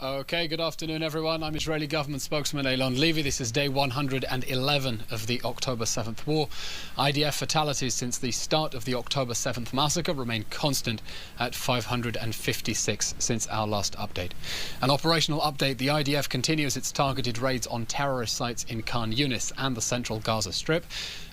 Okay, good afternoon, everyone. I'm Israeli government spokesman Eylon Levy. This is day 111 of the October 7th war. IDF fatalities since the start of the October 7th massacre remain constant at 556 since our last update. An operational update, the IDF continues its targeted raids on terrorist sites in Khan Yunis and the central Gaza Strip.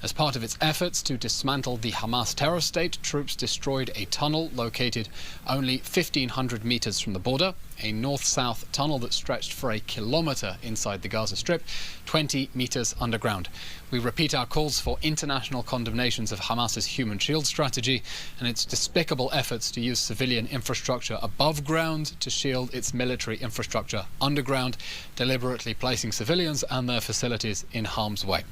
As part of its efforts to dismantle the Hamas terror state, troops destroyed a tunnel located only 1,500 meters from the border, a north-south tunnel that stretched for a kilometre inside the Gaza Strip, 20 metres underground. We repeat our calls for international condemnations of Hamas's human shield strategy and its despicable efforts to use civilian infrastructure above ground to shield its military infrastructure underground, deliberately placing civilians and their facilities in harm's way.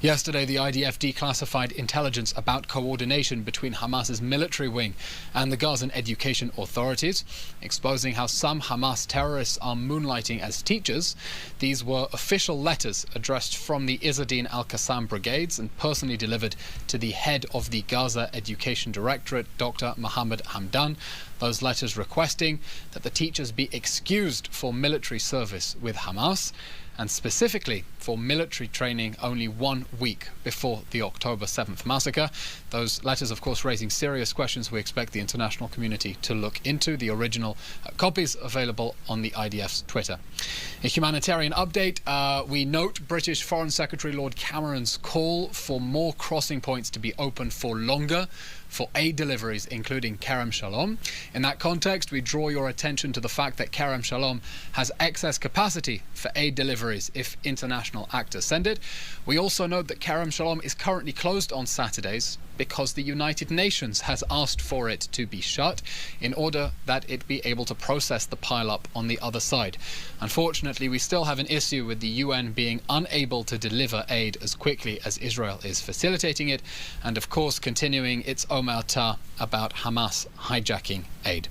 Yesterday, the IDF declassified intelligence about coordination between Hamas's military wing and the Gazan education authorities, exposing how some Hamas terrorists are moonlighting as teachers. These were official letters addressed from the Izzadin al-Qassam brigades and personally delivered to the head of the Gaza Education Directorate, Dr. Mohammed Hamdan. Those letters requesting that the teachers be excused for military service with Hamas, and specifically for military training only 1 week before the October 7th massacre. Those letters, of course, raising serious questions we expect the international community to look into. The original copies available on the IDF's Twitter. A humanitarian update, we note British Foreign Secretary Lord Cameron's call for more crossing points to be open for longer for aid deliveries, including Kerem Shalom. In that context, we draw your attention to the fact that Kerem Shalom has excess capacity for aid deliveries if international actors send it. We also note that Kerem Shalom is currently closed on Saturdays because the United Nations has asked for it to be shut in order that it be able to process the pile-up on the other side. Unfortunately, we still have an issue with the UN being unable to deliver aid as quickly as Israel is facilitating it, and of course continuing its omerta about Hamas hijacking aid.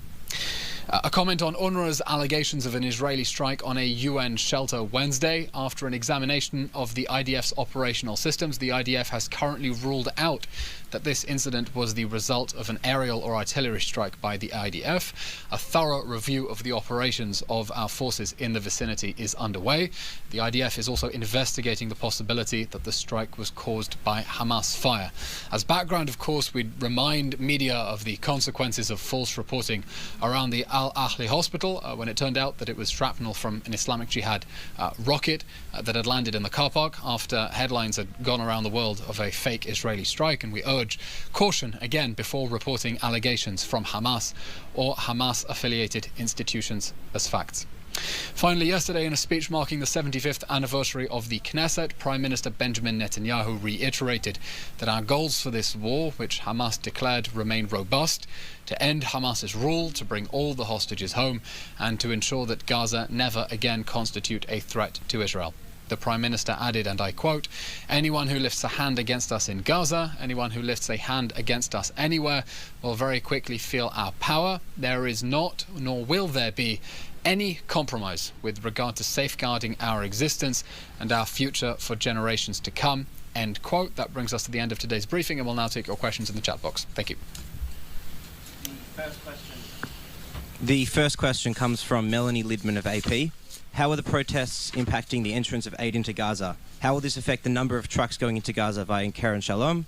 A comment on UNRWA's allegations of an Israeli strike on a UN shelter Wednesday. After an examination of the IDF's operational systems, the IDF has currently ruled out that this incident was the result of an aerial or artillery strike by the IDF. A thorough review of the operations of our forces in the vicinity is underway. The IDF is also investigating the possibility that the strike was caused by Hamas fire. As background, of course, we'd remind media of the consequences of false reporting around the Al-Ahli hospital when it turned out that it was shrapnel from an Islamic Jihad rocket that had landed in the car park after headlines had gone around the world of a fake Israeli strike, and we urge caution again before reporting allegations from Hamas or Hamas-affiliated institutions as facts. Finally, yesterday, in a speech marking the 75th anniversary of the Knesset, Prime Minister Benjamin Netanyahu reiterated that our goals for this war, which Hamas declared, remain robust: to end Hamas's rule, to bring all the hostages home, and to ensure that Gaza never again constitute a threat to Israel. The Prime Minister added, and I quote, "Anyone who lifts a hand against us in Gaza, anyone who lifts a hand against us anywhere, will very quickly feel our power. There is not, nor will there be, any compromise with regard to safeguarding our existence and our future for generations to come." End quote. That brings us to the end of today's briefing, and we'll now take your questions in the chat box. Thank you. The first question comes from Melanie Lidman of AP. How are the protests impacting the entrance of aid into Gaza? How will this affect the number of trucks going into Gaza via Kerem Shalom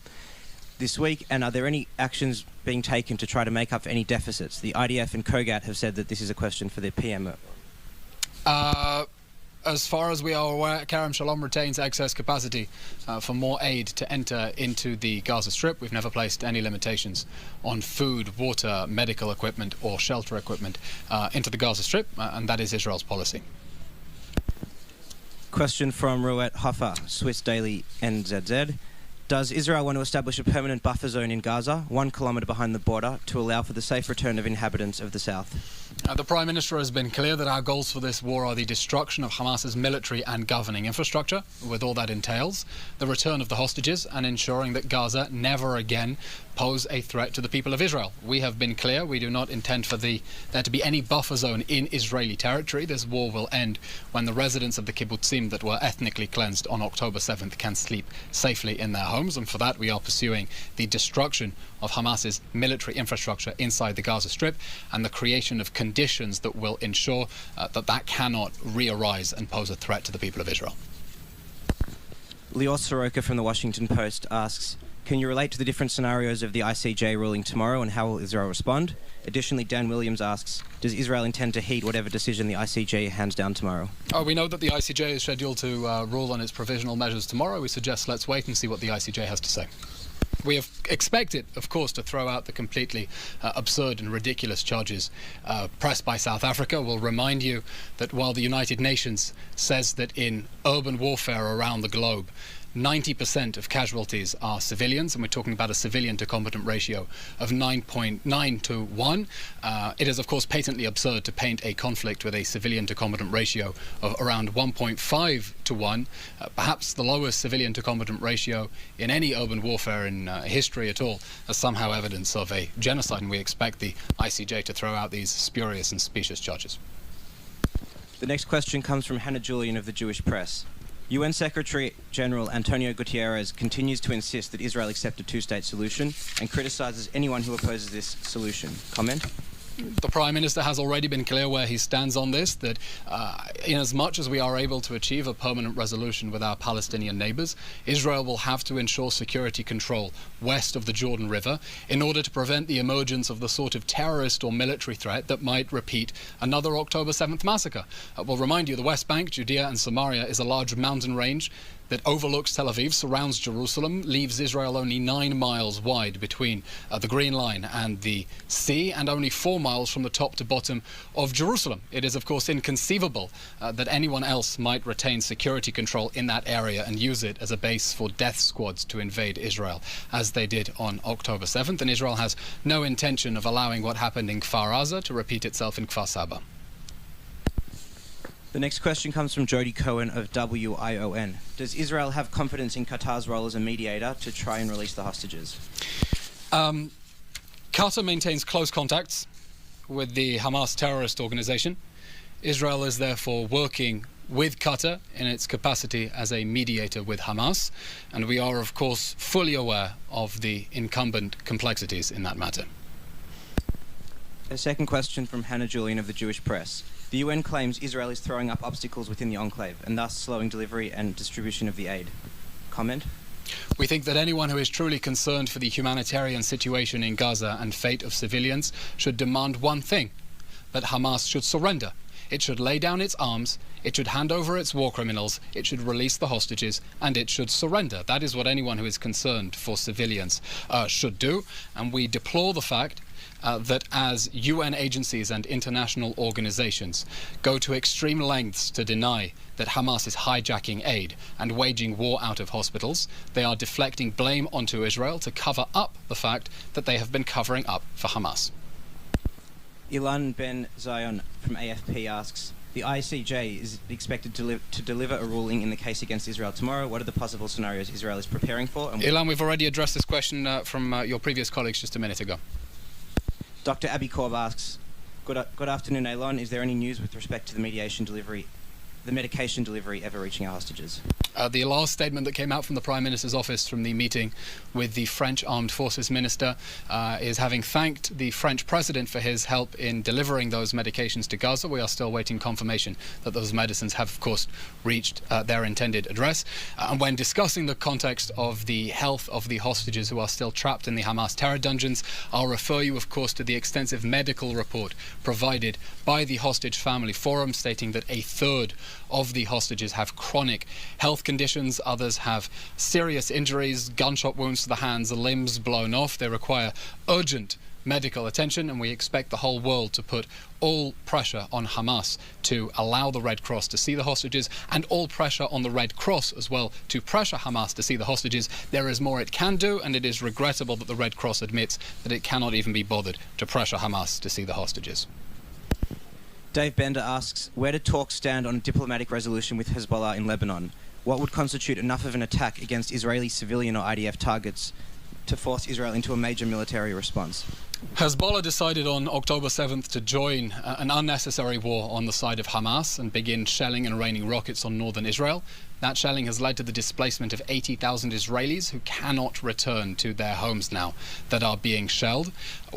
this week? And are there any actions being taken to try to make up for any deficits? The IDF and Kogat have said that this is a question for the PM. As far as we are aware, Kerem Shalom retains excess capacity for more aid to enter into the Gaza Strip. We've never placed any limitations on food, water, medical equipment or shelter equipment into the Gaza Strip, and that is Israel's policy. Question from Ruet Hoffa, Swiss Daily NZZ. Does Israel want to establish a permanent buffer zone in Gaza, 1 kilometre behind the border, to allow for the safe return of inhabitants of the south? The Prime Minister has been clear that our goals for this war are the destruction of Hamas's military and governing infrastructure, with all that entails, the return of the hostages, and ensuring that Gaza never again pose a threat to the people of Israel. We have been clear, we do not intend for there to be any buffer zone in Israeli territory. This war will end when the residents of the kibbutzim that were ethnically cleansed on October 7th can sleep safely in their homes, and for that we are pursuing the destruction of Hamas's military infrastructure inside the Gaza Strip and the creation of conditions that will ensure that cannot re-arise and pose a threat to the people of Israel. Lior Soroka from the Washington Post asks, can you relate to the different scenarios of the ICJ ruling tomorrow and how will Israel respond? Additionally, Dan Williams asks, does Israel intend to heed whatever decision the ICJ hands down tomorrow? We know that the ICJ is scheduled to rule on its provisional measures tomorrow. We suggest let's wait and see what the ICJ has to say. We have expected, of course, to throw out the completely absurd and ridiculous charges pressed by South Africa. We'll remind you that while the United Nations says that in urban warfare around the globe, 90% of casualties are civilians, and we're talking about a civilian to combatant ratio of 9.9 to 1. It is, of course, patently absurd to paint a conflict with a civilian to combatant ratio of around 1.5 to 1, perhaps the lowest civilian to combatant ratio in any urban warfare in history at all, as somehow evidence of a genocide, and we expect the ICJ to throw out these spurious and specious charges. The next question comes from Hannah Julian of the Jewish Press. UN Secretary General Antonio Guterres continues to insist that Israel accept a two-state solution and criticises anyone who opposes this solution. Comment? The Prime Minister has already been clear where he stands on this, that in as much as we are able to achieve a permanent resolution with our Palestinian neighbours, Israel will have to ensure security control west of the Jordan River in order to prevent the emergence of the sort of terrorist or military threat that might repeat another October 7th massacre. We'll remind you, the West Bank, Judea and Samaria is a large mountain range that overlooks Tel Aviv, surrounds Jerusalem, leaves Israel only 9 miles wide between the Green Line and the sea, and only 4 miles from the top to bottom of Jerusalem. It is, of course, inconceivable that anyone else might retain security control in that area and use it as a base for death squads to invade Israel, as they did on October 7th. And Israel has no intention of allowing what happened in Kfar Aza to repeat itself in Kfar Saba. The next question comes from Jody Cohen of WION. Does Israel have confidence in Qatar's role as a mediator to try and release the hostages? Qatar maintains close contacts with the Hamas terrorist organization. Israel is therefore working with Qatar in its capacity as a mediator with Hamas, and we are, of course, fully aware of the incumbent complexities in that matter. A second question from Hannah Julian of the Jewish Press. The UN claims Israel is throwing up obstacles within the enclave and thus slowing delivery and distribution of the aid. Comment? We think that anyone who is truly concerned for the humanitarian situation in Gaza and fate of civilians should demand one thing: that Hamas should surrender. It should lay down its arms, it should hand over its war criminals, it should release the hostages, and it should surrender. That is what anyone who is concerned for civilians should do, and we deplore the fact that as UN agencies and international organizations go to extreme lengths to deny that Hamas is hijacking aid and waging war out of hospitals, they are deflecting blame onto Israel to cover up the fact that they have been covering up for Hamas. Ilan Ben Zion from AFP asks, the ICJ is expected to deliver a ruling in the case against Israel tomorrow. What are the possible scenarios Israel is preparing for? And Ilan, we've already addressed this question from your previous colleagues just a minute ago. Dr. Abby Korb asks, good afternoon, Elon. Is there any news with respect to the medication delivery, the medication delivery ever reaching our hostages? The last statement that came out from the Prime Minister's office from the meeting with the French Armed Forces Minister is having thanked the French President for his help in delivering those medications to Gaza. We are still waiting confirmation that those medicines have, of course, reached their intended address. And when discussing the context of the health of the hostages who are still trapped in the Hamas terror dungeons, I'll refer you, of course, to the extensive medical report provided by the Hostage Family Forum, stating that a third of the hostages have chronic health conditions, others have serious injuries, gunshot wounds to the hands, limbs blown off. They require urgent medical attention, and we expect the whole world to put all pressure on Hamas to allow the Red Cross to see the hostages, and all pressure on the Red Cross as well to pressure Hamas to see the hostages. There is more it can do, and it is regrettable that the Red Cross admits that it cannot even be bothered to pressure Hamas to see the hostages. Dave Bender asks, where do talks stand on a diplomatic resolution with Hezbollah in Lebanon? What would constitute enough of an attack against Israeli civilian or IDF targets to force Israel into a major military response? Hezbollah decided on October 7th to join an unnecessary war on the side of Hamas and begin shelling and raining rockets on northern Israel. That shelling has led to the displacement of 80,000 Israelis who cannot return to their homes now that are being shelled.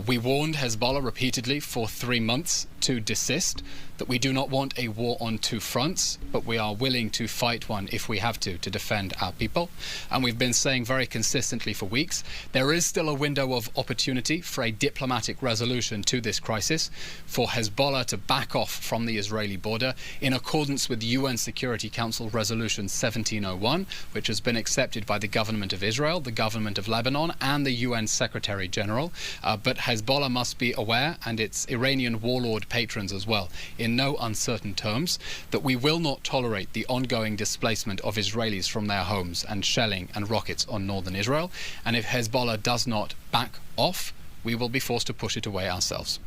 We warned Hezbollah repeatedly for 3 months to desist, that we do not want a war on two fronts, but we are willing to fight one if we have to defend our people. And we've been saying very consistently for weeks, there is still a window of opportunity for a diplomatic resolution to this crisis, for Hezbollah to back off from the Israeli border in accordance with UN Security Council Resolution 1701, which has been accepted by the government of Israel, the government of Lebanon, and the UN Secretary General. But Hezbollah must be aware, and its Iranian warlord patrons as well, in no uncertain terms, that we will not tolerate the ongoing displacement of Israelis from their homes and shelling and rockets on northern Israel. And if Hezbollah does not back off, we will be forced to push it away ourselves.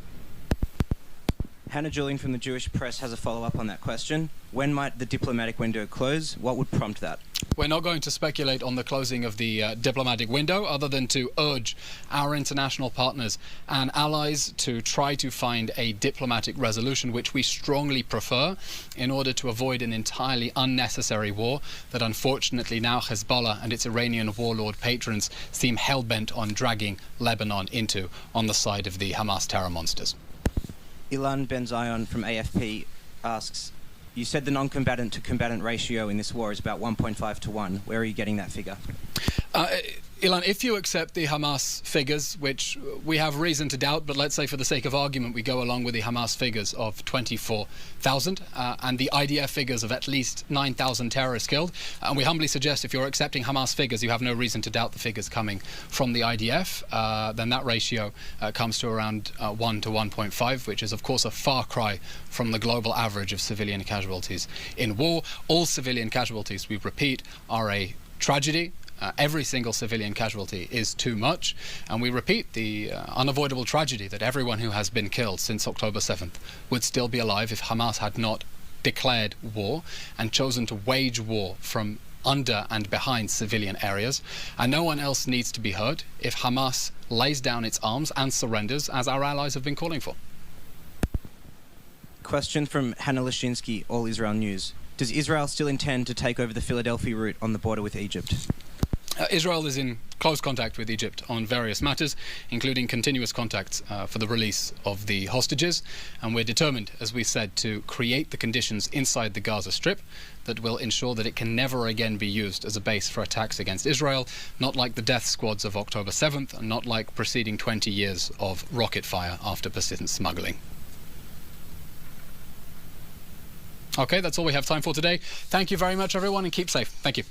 Hannah Julian from the Jewish Press has a follow-up on that question. When might the diplomatic window close? What would prompt that? We're not going to speculate on the closing of the diplomatic window, other than to urge our international partners and allies to try to find a diplomatic resolution, which we strongly prefer, in order to avoid an entirely unnecessary war that unfortunately now Hezbollah and its Iranian warlord patrons seem hell-bent on dragging Lebanon into on the side of the Hamas terror monsters. Ilan Ben-Zion from AFP asks, you said the non-combatant to combatant ratio in this war is about 1.5 to 1. Where are you getting that figure? Ilan, if you accept the Hamas figures, which we have reason to doubt, but let's say for the sake of argument we go along with the Hamas figures of 24,000 and the IDF figures of at least 9,000 terrorists killed, and we humbly suggest if you're accepting Hamas figures, you have no reason to doubt the figures coming from the IDF, then that ratio comes to around 1 to 1.5, which is of course a far cry from the global average of civilian casualties in war. All civilian casualties, we repeat, are a tragedy. Every single civilian casualty is too much, and we repeat the unavoidable tragedy that everyone who has been killed since October 7th would still be alive if Hamas had not declared war and chosen to wage war from under and behind civilian areas. And no one else needs to be hurt if Hamas lays down its arms and surrenders, as our allies have been calling for. Question from Hannah Lashinsky, All Israel News. Does Israel still intend to take over the Philadelphia route on the border with Egypt? Israel is in close contact with Egypt on various matters, including continuous contacts for the release of the hostages. And we're determined, as we said, to create the conditions inside the Gaza Strip that will ensure that it can never again be used as a base for attacks against Israel, not like the death squads of October 7th, and not like preceding 20 years of rocket fire after persistent smuggling. Okay, that's all we have time for today. Thank you very much, everyone, and keep safe. Thank you.